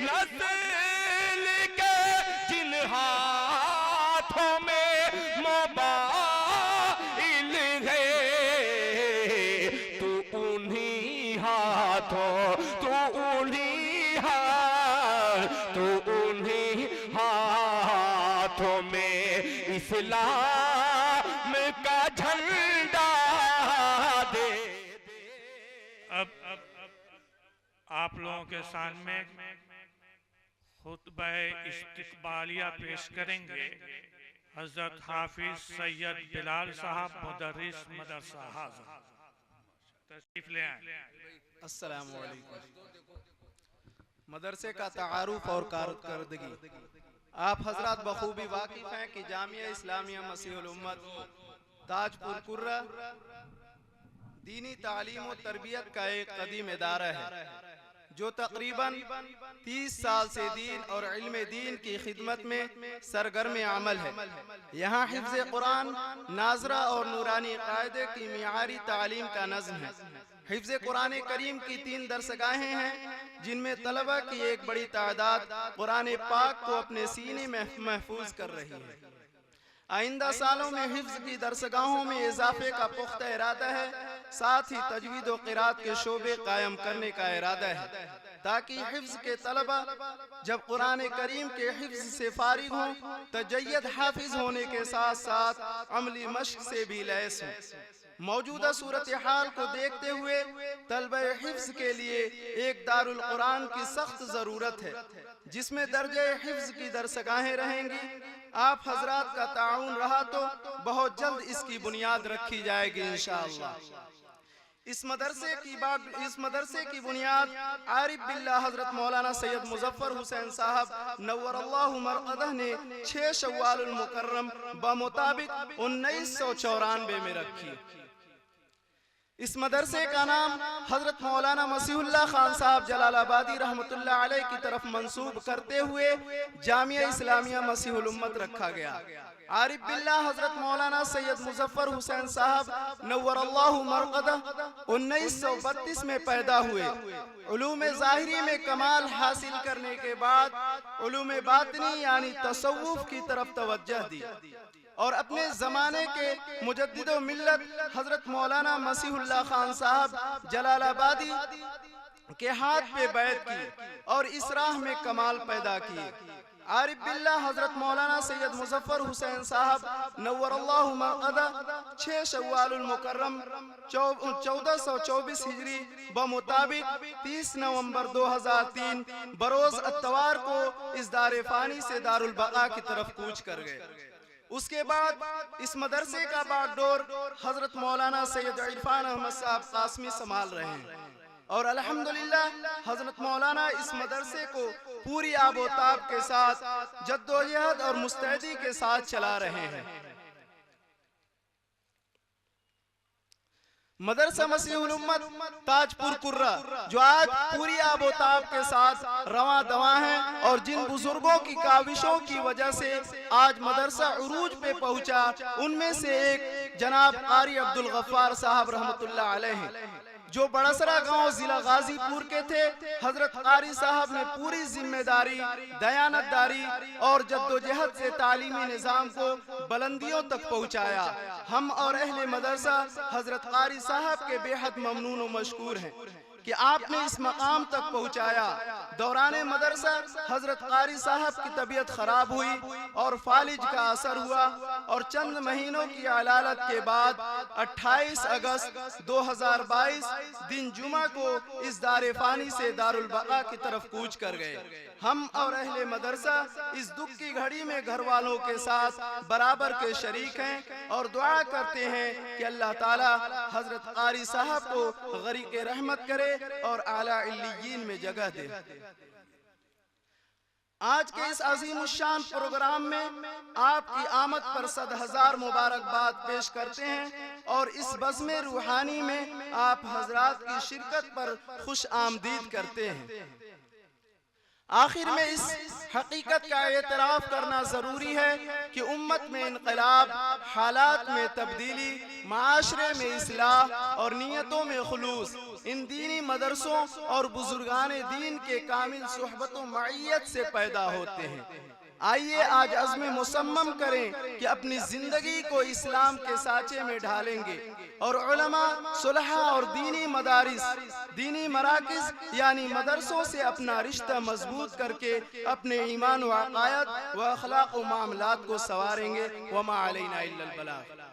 नस्ल के जिन हाथों में मोबाइल है, तू उन्हीं हाथों, तू उन्हीं हाथों में इस्लाम का झंडा दे। अब आप लोगों के सामने खुतबा इस्तिक़बालिया पेश करेंगे हजरत हाफिज सैयद बिलाल साहब, मुदर्रिस मदरसा हाज़िर। तशरीफ ले आए। अस्सलामु अलैकुम। मदरसे का तारुफ और कारकर्दगी। आप हजरात बखूबी वाकिफ हैं कि जामिया इस्लामिया मसीहुल उम्मत ताजपुर कुर्रा दीनी तालीम और तरबियत का एक कदीम इदारा है जो तकरीबन 30 साल से दीन और इल्म दीन की खिदमत में सरगर्म अमल है। यहाँ हिफ्ज़ कुरान, नाजरा और नूरानी कायदे की मियारी तालीम का नज़्म है। हिफ्ज़ कुरान करीम की 3 दरसगाहें हैं जिनमें तलबा की एक बड़ी तादाद कुरान पाक को अपने सीने में महफूज कर रही है। आइंदा सालों में हिफ्ज़ की दरसगाहों में इजाफे का पुख्ता इरादा है, साथ ही तजवीद और क़िरात के शोबे कायम करने का इरादा है ताकि हिफ्ज़ के तलबा जब कुरान करीम के हिफ्ज़ से फारिग हों तो जय्यद हाफिज होने के साथ साथ अमली मश्क से भी लैस हों। मौजूदा सूरत हाल को देखते हुए तलबा हिफ्ज़ के लिए एक दारुल कुरान की सख्त ज़रूरत है जिसमें दर्जे हिफ्ज़ की दरसगाहें रहेंगी। आप हजरात का ताउन रहा तो बहुत जल्द इसकी बुनियाद रखी जाएगी इंशाअल्लाह। इस मदरसे की बुनियाद आरिफ बिल्लाह हजरत मौलाना सैयद मुजफ्फर हुसैन साहब नव्वरल्लाहु मरक़दह ने 6 शव्वाल मुकर्रम बमुताबिक 1994 में रखी। इस मदरसे का नाम हजरत मौलाना मसीहुल्लाह खान साहब जलालाबादी रहमतुल्लाह अलैह की तरफ मंसूब करते हुए जामिया इस्लामिया मसीहुल उम्मत रखा गया। आरिफ बिल्लाह हजरत मौलाना सैयद मुजफ्फर हुसैन साहब नव्वरल्लाहु मरक़दह 1932 में पैदा हुए। उलूम ज़ाहिरी में कमाल हासिल करने के बाद उलूम बातिनी यानी तसव्वुफ की तरफ तवज्जह दी और अपने ज़माने के मुजद्दिद व मिल्लत हजरत मौलाना मसीहुल्लाह खान साहब जलालाबादी के हाथ पे बैत की और इस राह में कमाल पैदा किए। आरिफ बिल्लाह हजरत मौलाना सैयद मुजफ्फर हुसैन साहब नव्वरल्लाहु मरक़दह 6 शव्वालुल मुकर्रम 1424 हिजरी बमुताबिक 30 नवंबर 2003 बरोज अत्तवार को इस दारे फानी से दारुल बक़ा की तरफ कूच कर गए। उसके बाद इस मदरसे का बागडोर हजरत मौलाना सैयद इरफान अहमद साहब कासमी संभाल रहे हैं और अल्हम्दुलिल्लाह हजरत मौलाना इस मदरसे को पूरी आबोताब के साथ जद्दोजहद और मुस्तैदी के साथ चला रहे हैं। मदरसा मसीहुल उम्मत ताजपुर कुर्रा जो आज पूरी आबोताब के साथ रवां दवा है और जिन बुजुर्गों की काविशों की वजह से आज मदरसा उरूज पे पहुंचा उनमें से एक जनाब कारी अब्दुल गफ्फार साहब रहमतुल्लाह अलैह जो बड़सरा गांव जिला गाजीपुर के थे। हजरत कारी साहब ने पूरी जिम्मेदारी, दयानतदारी और जद्दोजहद से तालीमी निज़ाम को बुलंदियों तक पहुंचाया। हम और अहले मदरसा हजरत कारी साहब के बेहद ममनून व मशकूर हैं कि आपने इस मकाम तक पहुंचाया। दौरान मदरसा हजरत कारी साहब की तबीयत खराब हुई और फालिज का असर हुआ और चंद महीनों की अलालत के बाद 28 अगस्त 2022 दिन जुमा को इस दारे फानी से दारुल बक़ा की तरफ कूच कर गए। हम और अहले मदरसा इस दुख की घड़ी में घर वालों के साथ बराबर के शरीक हैं और दुआ करते हैं कि अल्लाह ताला हजरत कारी साहब को गरीक़ रहमत करे और आला इल्लियीन में जगह दे। आज के इस अज़ीमुश्शान प्रोग्राम में आपकी आमद पर 100,000 मुबारकबाद पेश करते हैं और इस बज़्म रूहानी में आप हजरात की शिरकत पर खुश आमदीद करते हैं। आखिर में इस हकीकत का एतराफ़ करना ज़रूरी है कि उम्मत में इनक़लाब, हालात में तब्दीली, माशरे में इस्लाह और नीयतों में खुलूस इन दीनी मदरसों और बुजुर्गान दीन के कामिल सुहबत व मईयत से पैदा होते हैं। आइए आज अज़्म मुसम्मम करें कि अपनी ज़िंदगी को इस्लाम के साँचे में ढालेंगे और उलमा, सुलहा और दीनी मदारिस, दीनी मराकिज़ यानी मदरसों से अपना रिश्ता मजबूत करके अपने ईमान व अक़ायद व अखलाक व मामलात को संवारेंगे। वमा अलैना इल्लल बलाग।